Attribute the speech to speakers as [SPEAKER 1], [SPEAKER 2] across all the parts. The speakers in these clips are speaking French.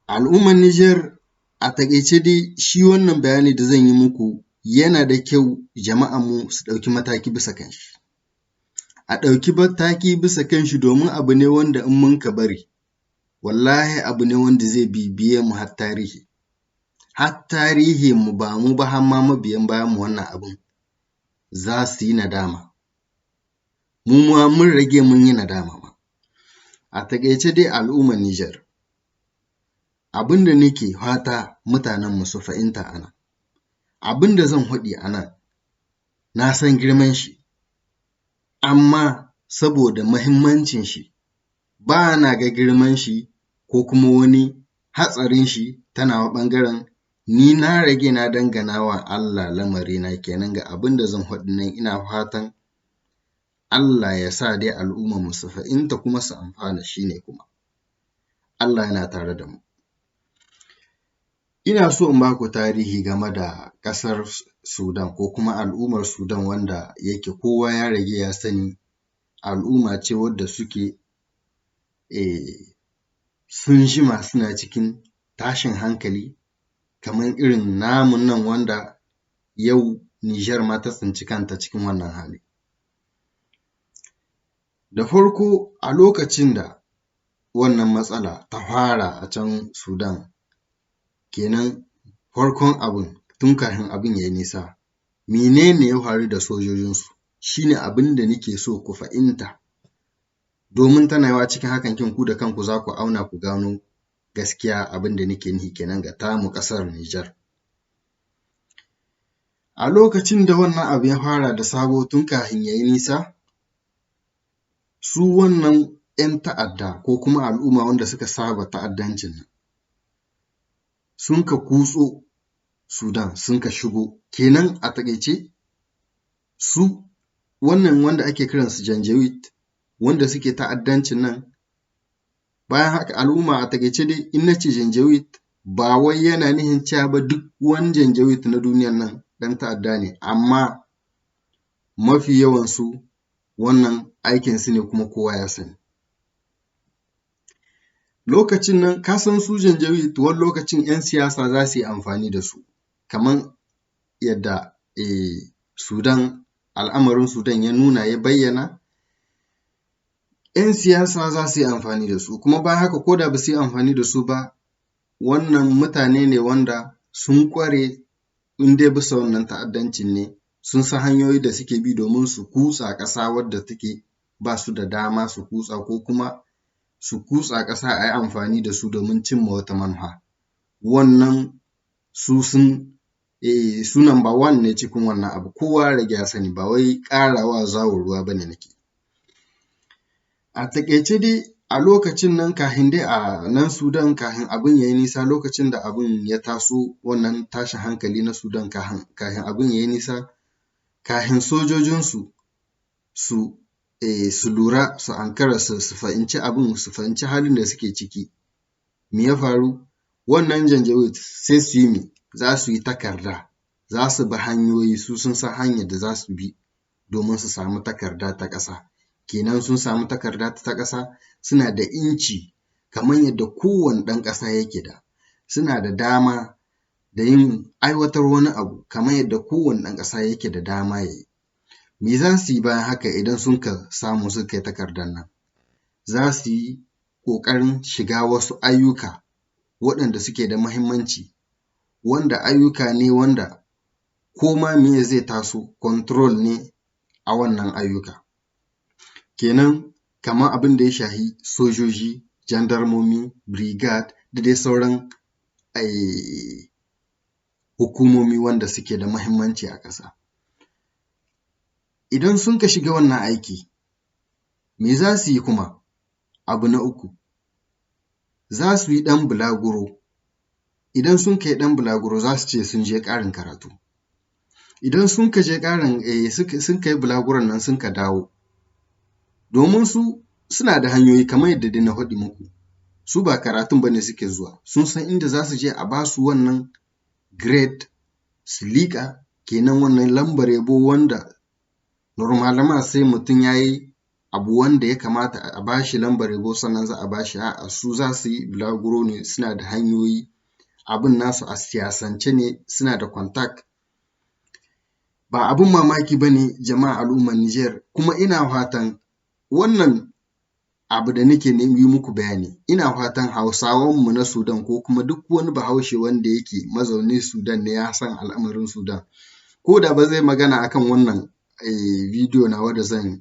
[SPEAKER 1] Al'ummar Nijar a taƙaice dai shi wannan bayani da zan yi muku yana da kyau jama'anmu su ɗauki mataki bisa kan shi. A ɗauki mataki bisa kan shi domin abu ne wanda in mun ka bari, wallahi abu ne wanda zai bibiye mu har tarihi. Har tarihinmu ba mu ba har ma mabiyan bayanmu wannan abun za su yi nadama. Mu ma mun rage mun yi nadama ma. A taƙaice dai al'ummar Nijar, abin da nake fata mutanenmu su fahimta a nan, abin da zan faɗi a nan na san girman shi, amma saboda muhimmancin shi ba na ga girman shi ko kuma wani hatsarin shi ta nawa ɓangaren, ni na rage na dangana wa Allah lamarina kenan ga abin da zan faɗi nan ina fatan Allah ya sa dai al'ummarmu su fahimta kuma su amfana shi ne kuma. Allah yana tare da mu. Ina so in ba ku tarihi game da ƙasar Sudan ko kuma al'ummar Sudan wanda yake kowa ya riga ya sani al'umma ce wadda suke sun jima suna cikin tashin hankali kamar irin namu nan wanda yau Nijar ma ta tsinci kanta cikin wannan hali. Da farko a lokacin da wannan matsala ta fara a can Sudan, kenan farkon abun tun kafin abin ya yi nisa, menene ya faru da sojojinsu? Shi ne abin da nake so ku fahimta, domin tana yiwuwa cikin hakan kin ku da kanku za ku auna ku gano gaskiya abin da nake nufi kenan ga tamu ƙasar Nijar. A lokacin da wannan abu ya fara da sabo tun kafin ya yi nisa, su wannan ‘yan ta'adda ko kuma al'umma wanda suka saba ta'addancin nan, sun ka kutso Sudan sun ka shigo, kenan a taƙaice su wannan wanda ake kiransu Janjaweed wanda suke ta'addancin nan, bayan haka al'umma a taƙaice dai in na ce Janjaweed ba wai yana nufin cewa ba duk wani Janjaweed na duniyan nan ɗan ta'adda ne, amma mafi yawansu wannan aikinsu ne kuma kowa ya sani. Lokacin nan ka san su Janjaweed wani lokacin ‘yan siyasa za su yi amfani da su, kaman yadda Sudan al'amarin Sudan ya nuna ya bayyana, ‘yan siyasa za su yi amfani da su, kuma bayan haka ko da ba su yi amfani da su ba, wannan mutane ne wanda sun ƙware in dai bisa wannan ta'addancin ne, sun san hanyoyin da suke bi domin su kutsa ƙasa wadda take ba su da dama su kutsa ko kuma su kutsa ƙasa a yi amfani da su domin cimma wata manufa. Wannan su number one ne cikin wannan abu, kowa ya riga ya sani ba wai ƙara wa zawo ruwa ba ne nake. A taƙaice dai a lokacin nan kafin dai a nan Sudan kafin abin ya yi nisa, lokacin da abin ya taso wannan tashin hankali na Sudan kafin abin ya yi nisa, kafin sojojinsu su lura su ankara su fahimci abin, su fahimci halin da suke ciki, me ya faru? Wannan Janjaweed sai su yi me? Za su yi takarda, za su bi hanyoyi, su sun san hanyar da za su bi domin su samu takarda ta ƙasa. Kenan sun samu takarda ta ƙasa, suna da ‘yanci kamar yadda kowane ɗan ƙasa yake da, suna da dama da yin aiwatar wani abu kamar yadda kowane ɗan ƙasa yake da dama ya yi. Me za su yi bayan haka idan sun ka samu suka yi takardar nan? Za su yi ƙoƙarin shiga wasu ayyuka waɗanda suke da muhimmanci, wanda ayyuka ne wanda ko ma meye zai taso control ne a wannan ayyuka. Kenan kamar abin da ya shafi sojoji, jandarmomi, brigade da dai sauran hukumomi wanda suke da muhimmanci a ƙasa. Idan sun ka shiga wannan aiki, me za su yi kuma? Abu na uku, za su yi ɗan bulaguro, idan sun kai ɗan bulaguro za su ce sun je ƙarin karatu. Idan sun ka je sun kai bulaguron nan sun ka dawo, domin su suna da hanyoyi kamar yadda dai na faɗi muku, su ba karatun ba ne suke zuwa, sun san inda za su je a ba su wannan grade su liƙa, kenan wannan lambar yabo wanda normalement sai mutum ya yi abu wanda ya kamata a bashi lambar yabo sannan za a bashi, a'a su za su yi bulaguro ne, suna da hanyoyi, abin nasu a siyasance ne, suna da contact. Ba abin mamaki ba ne jama'a al'ummar Nijar, kuma ina fatan wannan abu da nake yi muku bayani, ina fatan Hausawanmu na Sudan ko kuma duk wani Bahaushe wanda yake mazaunin Sudan ne ya san al'amarin Sudan. Ko da ba zai magana akan wannan bidiyo nawa da zan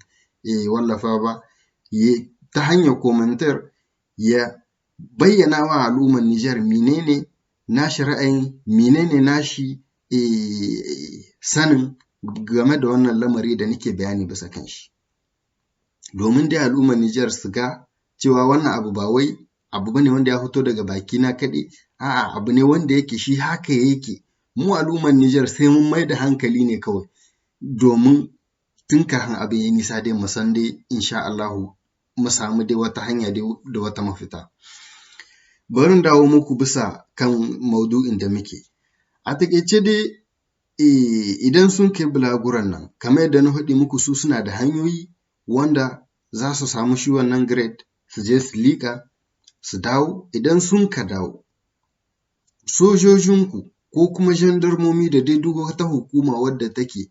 [SPEAKER 1] wallafa ba, ta hanyar komantar ya bayyana wa al'ummar Nijar menene nashi ra'ayin, menene nashi sanin game da wannan lamari da nake bayani bisa kan shi. Domin dai al'ummar Nijar su ga cewa wannan abu ba wai abu bane wanda ya fito daga bakina kaɗai, a'a abu ne wanda yake shi haka yake. Mu al'ummar Nijar sai mun mai da hankali ne kawai, domin tun kafin abin ya nisa dai mu san dai insha Allahu mu samu dai wata hanya dai da wata mafita. Bari in dawo muku bisa kan maudu'in da muke. A taƙaice dai idan sun kai bulaguron nan, kamar yadda na faɗi muku, su suna da hanyoyi wanda za su samu shi wannan grade, su je su liƙa su dawo. Idan sun ka dawo, sojojinku ko kuma jandarmomi da dai duk wata hukuma wadda take,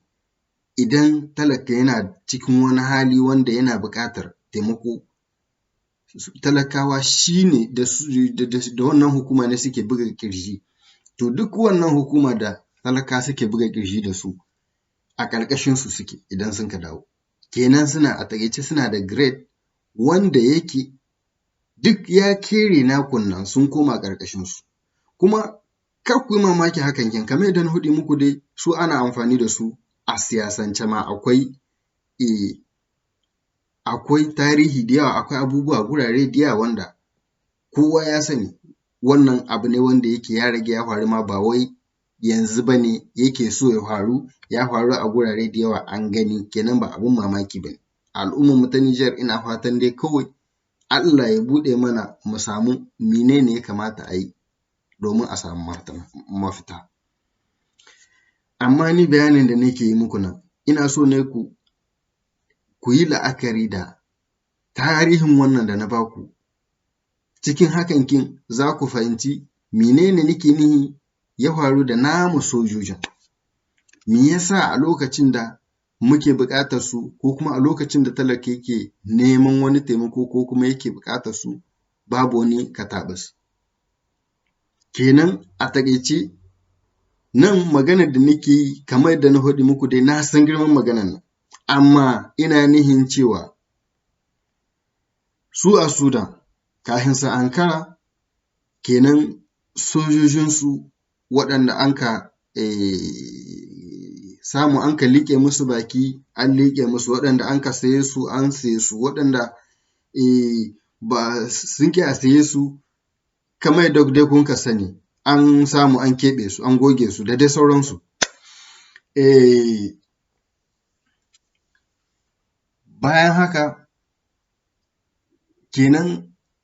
[SPEAKER 1] idan talaka yana cikin wani hali wanda yana buƙatar taimako, talakawa shi ne da wannan hukuma ne suke buga ƙirji. To duk wannan hukuma da talaka suke buga ƙirji da su, a ƙarƙashinsu suke idan sun ka dawo. Kenan a taƙaice suna da grade wanda yake duk ya kere nakun nan sun koma ƙarƙashinsu. Kuma kar ku yi mamaki hakan kin, kamar yadda na faɗi muku dai, su ana amfani da su a siyasance ma. Akwai tarihi da yawa, akwai abubuwa gurare da yawa wanda kowa ya sani. Wannan abu ne wanda yake ya riga ya faru ma, ba wai yanzu ba ne yake so ya faru, ya faru a gurare da yawa an gani, kenan ba abin mamaki ba ne. Al'ummar mu ta Nijar ina fatan dai kawai Allah ya buɗe mana mu samu menene ya kamata a yi domin a samu mafita. Amma ni bayanin da nake yi muku nan, ina so ne ku yi la'akari da tarihin wannan da na baku. Cikin hakan kin za ku fahimci menene nake nihi ya faru da namu sojojin. Me yasa a lokacin da muke buƙatar su, ko kuma a lokacin da talaka yake neman wani taimako ko kuma yake buƙatar su, babu wani kataɓus. Kenan a taƙaice nan maganar da nake yi, kamar yadda na faɗi muku dai, na san girman maganar nan, amma ina nihin cewa su a Sudan kafin su ankara, kenan sojojinsu waɗanda anka samu anka liƙe musu baki, an liƙe musu, waɗanda anka saye su an saye su, waɗanda ba sun ƙi a saye su, kamar yadda dai kun ka sani, an samu an keɓe su, an goge su da dai sauransu. Bayan haka kenan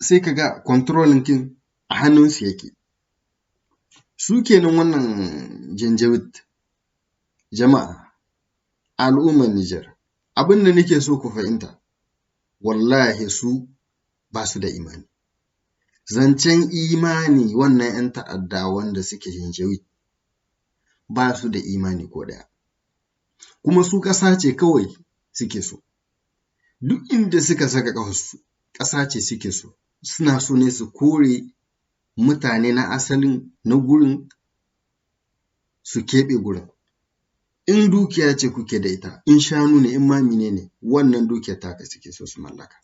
[SPEAKER 1] sai ka ga controlling kin a hannunsu yake. Su kenan wannan Janjaweed. Jama'a, al'ummar Nijar, abin da nake so ku fahimta, wallahi su ba su da imani. Zancen imani wannan 'yan ta'adda wanda suke Janjaweed ba su da imani ko ɗaya. Kuma su ƙasa ce kawai suke so. Duk inda suka saka ƙafarsu, ƙasa ce suke so. Suna so ne su kore mutane na asalin na gurin, su keɓe gurin. In dukiya ce kuke da ita, in shanu ne, in ma menene, wannan dukiyar taka suke so su mallaka.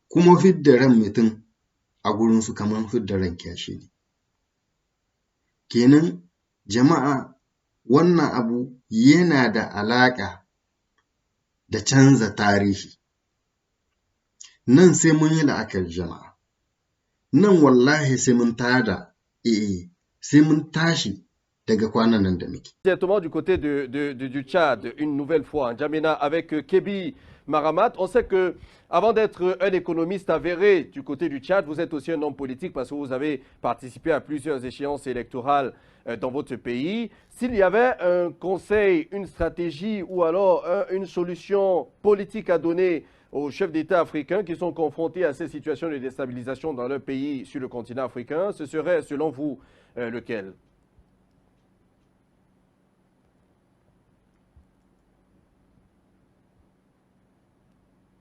[SPEAKER 1] Kuma fidda ran mutum a gurinsu kamar fidda ran kiyashi ne. Kenan jama'a, wannan abu yana da alaƙa da canza tarihi. Nan sai mun yi la'akari jama'a. Nan wallahi sai mun tada, sai mun tashi daga kwanan nan da muke.
[SPEAKER 2] Directement du côté du Tchad, une nouvelle fois, N'Djamena, avec Kébi Maramat. On sait que, avant d'être un économiste avéré du côté du Tchad, vous êtes aussi un homme politique parce que vous avez participé à plusieurs échéances électorales dans votre pays. S'il y avait un conseil, une stratégie ou alors une solution politique à donner aux chefs d'État africains qui sont confrontés à ces situations de déstabilisation dans leur pays sur le continent africain, ce serait selon vous lequel?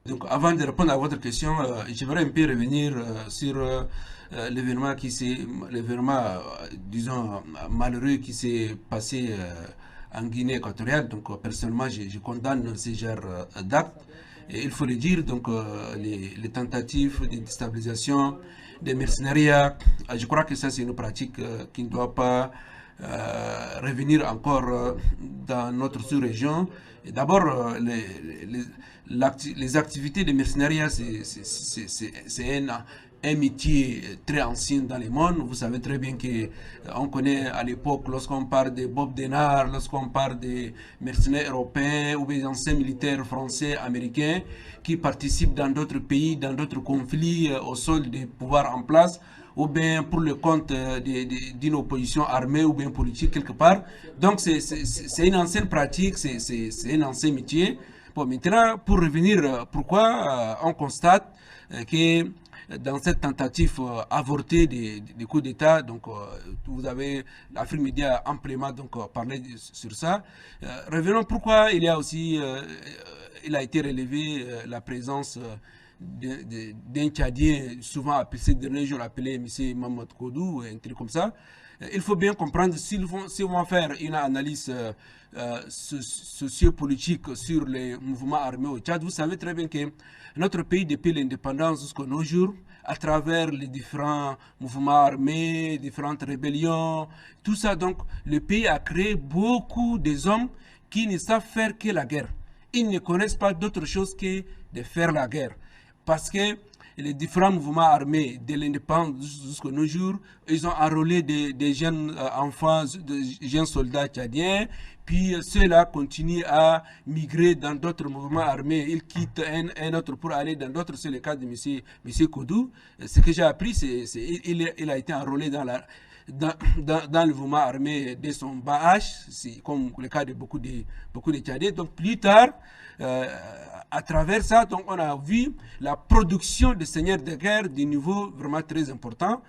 [SPEAKER 3] Donc, avant de répondre à votre question, j'aimerais un peu revenir sur l'événement, disons, malheureux qui s'est passé en Guinée équatoriale. Donc, personnellement, je condamne ce genre d'actes. Et il faut le dire, donc, les tentatives de déstabilisation, des mercenariats, je crois que ça, c'est une pratique qui ne doit pas revenir encore dans notre sous-région. D'abord, les activités de mercenariat, c'est un métier très ancien dans le monde. Vous savez très bien qu'on connaît à l'époque, lorsqu'on parle de Bob Denard, lorsqu'on parle des mercenaires européens ou des anciens militaires français, américains, qui participent dans d'autres pays, dans d'autres conflits au sol des pouvoirs en place, ou bien pour le compte d'une opposition armée ou bien politique quelque part. Donc c'est une ancienne pratique, c'est un ancien métier. Bon, maintenant, pour revenir, pourquoi on constate que dans cette tentative avortée des coups d'État, donc vous avez l'Afrique Média amplement donc parlé sur ça. Revenons pourquoi il y a aussi, il a été relevé la présence d'un Tchadien, souvent appelé ces derniers jours appelé M. Mamadou Kodou, un truc comme ça. Il faut bien comprendre, s'ils vont faire une analyse sociopolitique sur les mouvements armés au Tchad, vous savez très bien que notre pays, depuis l'indépendance jusqu'à nos jours, à travers les différents mouvements armés, différentes rébellions, tout ça, donc le pays a créé beaucoup d'hommes qui ne savent faire que la guerre. Ils ne connaissent pas d'autre chose que de faire la guerre. Parce que les différents mouvements armés de l'indépendance jusqu'à nos jours, ils ont enrôlé des jeunes enfants, des jeunes soldats tchadiens, puis ceux-là continuent à migrer dans d'autres mouvements armés. Ils quittent un autre pour aller dans d'autres. C'est le cas de M. Kodou. Ce que j'ai appris, il a été enrôlé dans le mouvement armé de son bas âge, c'est comme le cas de beaucoup de Tchadiens. Donc plus tard, à travers ça, donc on a vu la production de seigneurs de guerre du niveau vraiment très important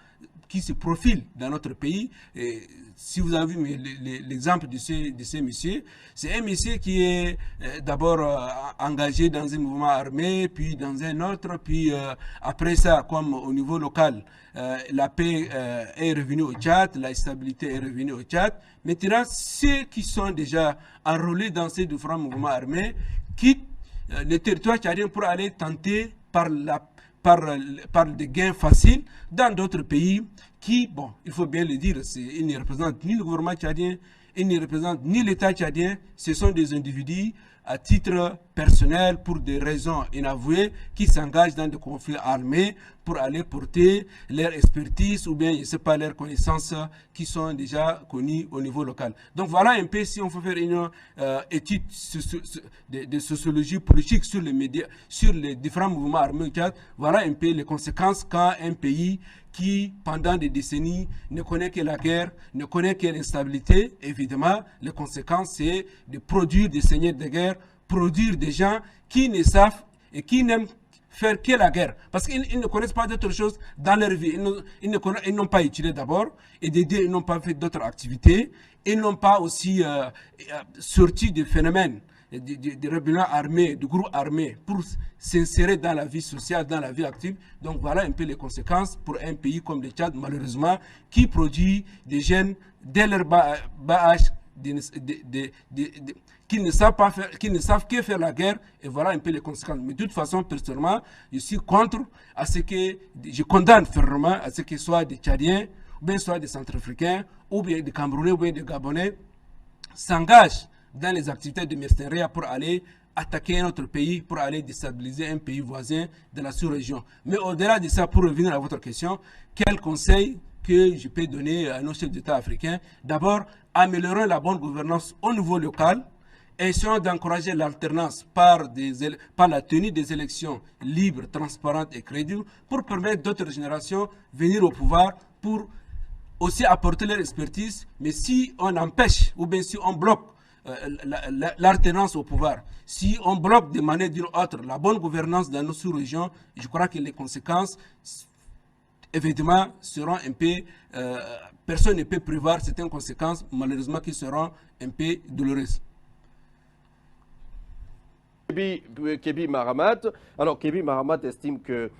[SPEAKER 3] qui se profile dans notre pays. Et si vous avez vu l'exemple de ces messieurs, c'est un monsieur qui est d'abord engagé dans un mouvement armé, puis dans un autre, puis après ça, comme au niveau local, la paix est revenue au Tchad, la stabilité est revenue au Tchad. Maintenant, ceux qui sont déjà enrôlés dans ces différents mouvements armés quittent le territoire tchadien pour aller tenter par des gains faciles dans d'autres pays qui, bon, il faut bien le dire, ils ne représentent ni le gouvernement tchadien, ils ne représentent ni l'État tchadien, ce sont des individus à titre personnel pour des raisons inavouées qui s'engagent dans des conflits armés pour aller porter leur expertise ou bien, je ne sais pas, leurs connaissances qui sont déjà connues au niveau local. Donc voilà un peu, si on veut faire une étude de sociologie politique sur les médias, sur les différents mouvements armés, voilà un peu les conséquences quand un pays qui, pendant des décennies, ne connaît que la guerre, ne connaît que l'instabilité, évidemment, les conséquences, c'est de produire des seigneurs de guerre, produire des gens qui ne savent et qui n'aiment faire que la guerre. Parce qu'ils ne connaissent pas d'autre chose dans leur vie. Ils n'ont pas étudié d'abord, et ils n'ont pas fait d'autres activités. Ils n'ont pas aussi sorti des phénomènes des rébellions armés, de groupes armés pour s'insérer dans la vie sociale, dans la vie active. Donc voilà un peu les conséquences pour un pays comme le Tchad, malheureusement, qui produit des jeunes dès leur bas âge, qui ne savent pas faire, qui ne savent que faire la guerre, et voilà un peu les conséquences. Mais de toute façon, personnellement, je suis contre à ce que, je condamne fermement à ce que soit des Tchadiens, ou bien soit des Centrafricains, ou bien des Camerounais, ou bien des Gabonais, s'engagent dans les activités de mercenariat pour aller attaquer un autre pays, pour aller déstabiliser un pays voisin de la sous-région. Mais au-delà de ça, pour revenir à votre question, quel conseil que je peux donner à nos chefs d'État africains? D'abord, améliorer la bonne gouvernance au niveau local, essayons d'encourager l'alternance par la tenue des élections libres, transparentes et crédibles pour permettre d'autres générations de venir au pouvoir pour aussi apporter leur expertise. Mais si on empêche ou bien si on bloque l'alternance au pouvoir. Si on bloque de manière d'une autre la bonne gouvernance dans nos sous-régions, je crois que les conséquences, évidemment, seront un peu... personne ne peut prévoir certaines conséquences, malheureusement, qui seront un peu douloureuses.
[SPEAKER 2] Kébi Maramat. Alors, Kébi Maramat estime que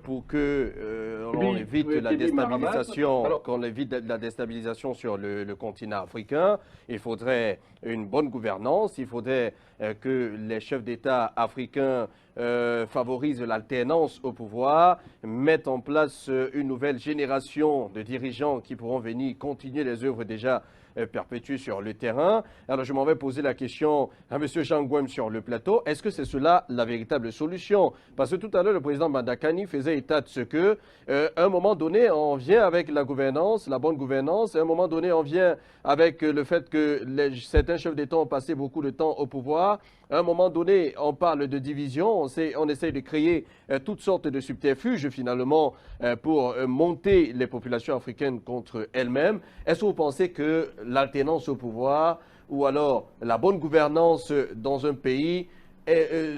[SPEAKER 2] pour que on évite la déstabilisation, qu'on évite la déstabilisation sur le continent africain, il faudrait une bonne gouvernance, il faudrait que les chefs d'État africains favorisent l'alternance au pouvoir, mettent en place une nouvelle génération de dirigeants qui pourront venir continuer les œuvres déjà perpétuées sur le terrain. Alors je m'en vais poser la question à M. Jean Ngouem sur le plateau. Est-ce que c'est cela la véritable solution? Parce que tout à l'heure, le président Madakani faisait état de ce que, à un moment donné, on vient avec la gouvernance, la bonne gouvernance, à un moment donné, on vient avec le fait que certains chefs d'État ont passé beaucoup de temps au pouvoir. À un moment donné, on parle de division, on essaye de créer toutes sortes de subterfuges finalement pour monter les populations africaines contre elles-mêmes. Est-ce que vous pensez que l'alternance au pouvoir ou alors la bonne gouvernance dans un pays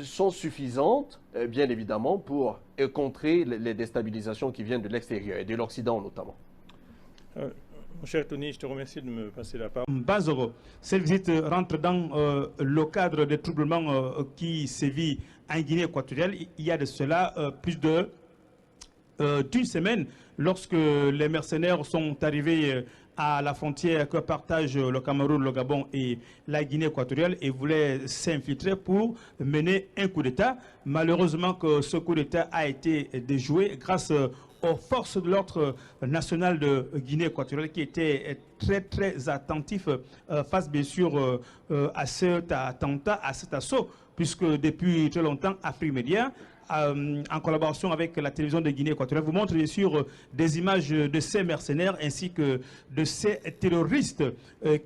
[SPEAKER 2] sont suffisantes, bien évidemment, pour contrer les déstabilisations qui viennent de l'extérieur et de l'Occident notamment?
[SPEAKER 4] Mon cher Tony, je te remercie de me passer la parole.
[SPEAKER 5] Bazoro, cette visite rentre dans le cadre des troublements qui sévit en Guinée équatoriale. Il y a de cela plus d'une semaine, lorsque les mercenaires sont arrivés à la frontière que partagent le Cameroun, le Gabon et la Guinée équatoriale et voulaient s'infiltrer pour mener un coup d'État. Malheureusement que ce coup d'État a été déjoué grâce aux forces de l'ordre national de Guinée équatoriale qui étaient très attentifs face bien sûr à cet attentat, à cet assaut, puisque depuis très longtemps, Afrique Média, en collaboration avec la télévision de Guinée équatoriale, vous montre bien sûr des images de ces mercenaires ainsi que de ces terroristes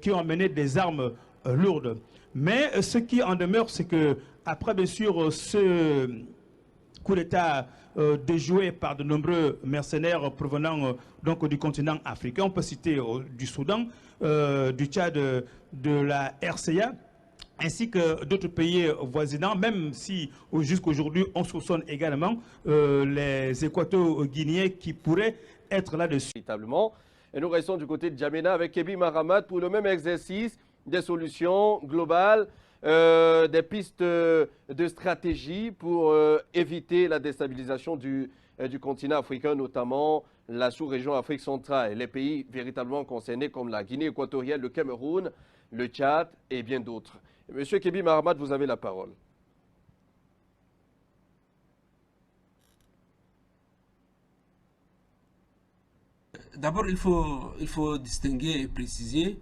[SPEAKER 5] qui ont amené des armes lourdes. Mais ce qui en demeure, c'est que après bien sûr ce coup d'État déjoué par de nombreux mercenaires provenant donc du continent africain, on peut citer du Soudan, du Tchad, de la RCA, ainsi que d'autres pays voisinants, même si jusqu'aujourd'hui on soupçonne également les Équato-Guinéens qui pourraient être là-dessus.
[SPEAKER 2] Véritablement. Et nous restons du côté de N'Djamena avec Kébi Maramat pour le même exercice, des solutions globales, des pistes de stratégie pour éviter la déstabilisation du continent africain, notamment la sous-région Afrique centrale et les pays véritablement concernés comme la Guinée équatoriale, le Cameroun, le Tchad et bien d'autres. Monsieur Kébi Maramat, vous avez la parole.
[SPEAKER 3] D'abord, il faut distinguer et préciser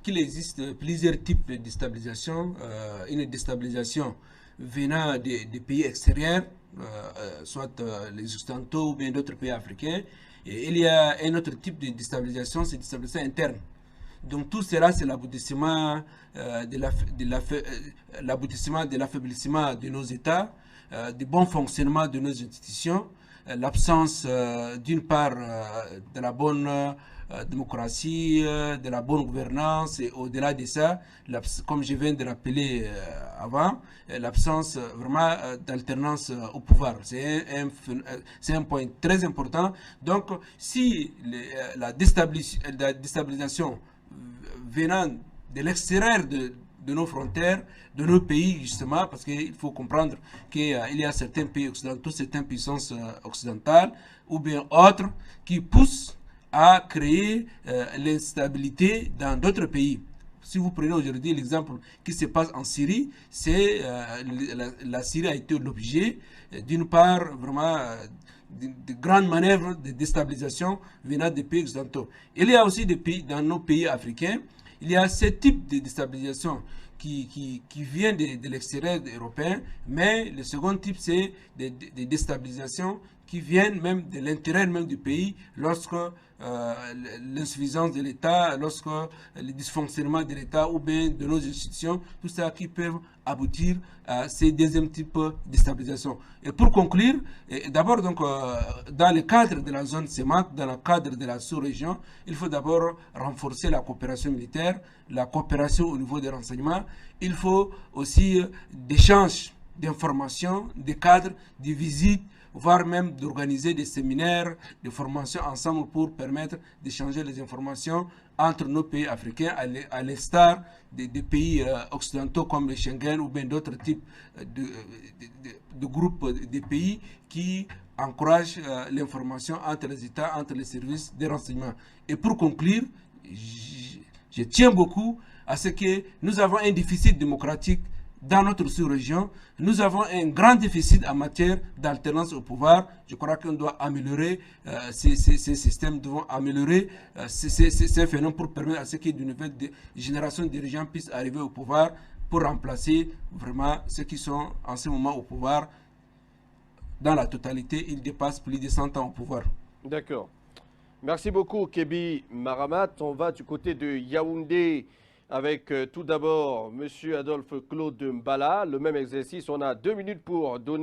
[SPEAKER 3] qu'il existe plusieurs types de déstabilisation. Une déstabilisation venant des pays extérieurs, soit les Occidentaux ou bien d'autres pays africains. Et il y a un autre type de déstabilisation, c'est la déstabilisation interne. Donc tout cela, c'est l'aboutissement de l'affaiblissement de nos États, du bon fonctionnement de nos institutions, l'absence d'une part de la bonne démocratie, de la bonne gouvernance et au-delà de ça, comme je viens de rappeler avant, l'absence vraiment d'alternance au pouvoir. C'est un point très important. Donc si la déstabilisation venant de l'extérieur de nos frontières, de nos pays justement, parce qu'il faut comprendre qu'il y a certains pays occidentaux, certaines puissances occidentales ou bien autres qui poussent à créer l'instabilité dans d'autres pays. Si vous prenez aujourd'hui l'exemple qui se passe en Syrie, c'est la Syrie a été l'objet d'une part vraiment de grandes manœuvres de déstabilisation venant des pays occidentaux. Il y a aussi des pays, dans nos pays africains, il y a ce type de déstabilisation qui vient de l'extérieur européen, mais le second type, c'est des déstabilisations qui viennent même de l'intérêt même du pays lorsque l'insuffisance de l'État, lorsque le dysfonctionnement de l'État ou bien de nos institutions, tout ça qui peuvent aboutir à ces deuxièmes types de déstabilisation. Et pour conclure, d'abord donc dans le cadre de la zone CEMAC, dans le cadre de la sous-région, il faut d'abord renforcer la coopération militaire, la coopération au niveau des renseignements. Il faut aussi d'échanges d'informations, des cadres, des visites, voire même d'organiser des séminaires, des formations ensemble pour permettre d'échanger les informations entre nos pays africains, à l'instar des pays occidentaux comme le Schengen ou bien d'autres types de groupes de pays qui encouragent l'information entre les États, entre les services de renseignement. Et pour conclure, je tiens beaucoup à ce que nous avons un déficit démocratique dans notre sous-région. Nous avons un grand déficit en matière d'alternance au pouvoir. Je crois qu'on doit améliorer ces systèmes, devons améliorer ces phénomènes pour permettre à ce qu'il y ait de nouvelles générations de dirigeants puissent arriver au pouvoir pour remplacer vraiment ceux qui sont en ce moment au pouvoir. Dans la totalité, ils dépassent plus de 100 ans au pouvoir.
[SPEAKER 2] D'accord. Merci beaucoup, Kébi Maramat. On va du côté de Yaoundé avec tout d'abord M. Adolphe Claude Mbala. Le même exercice, on a 2 minutes pour donner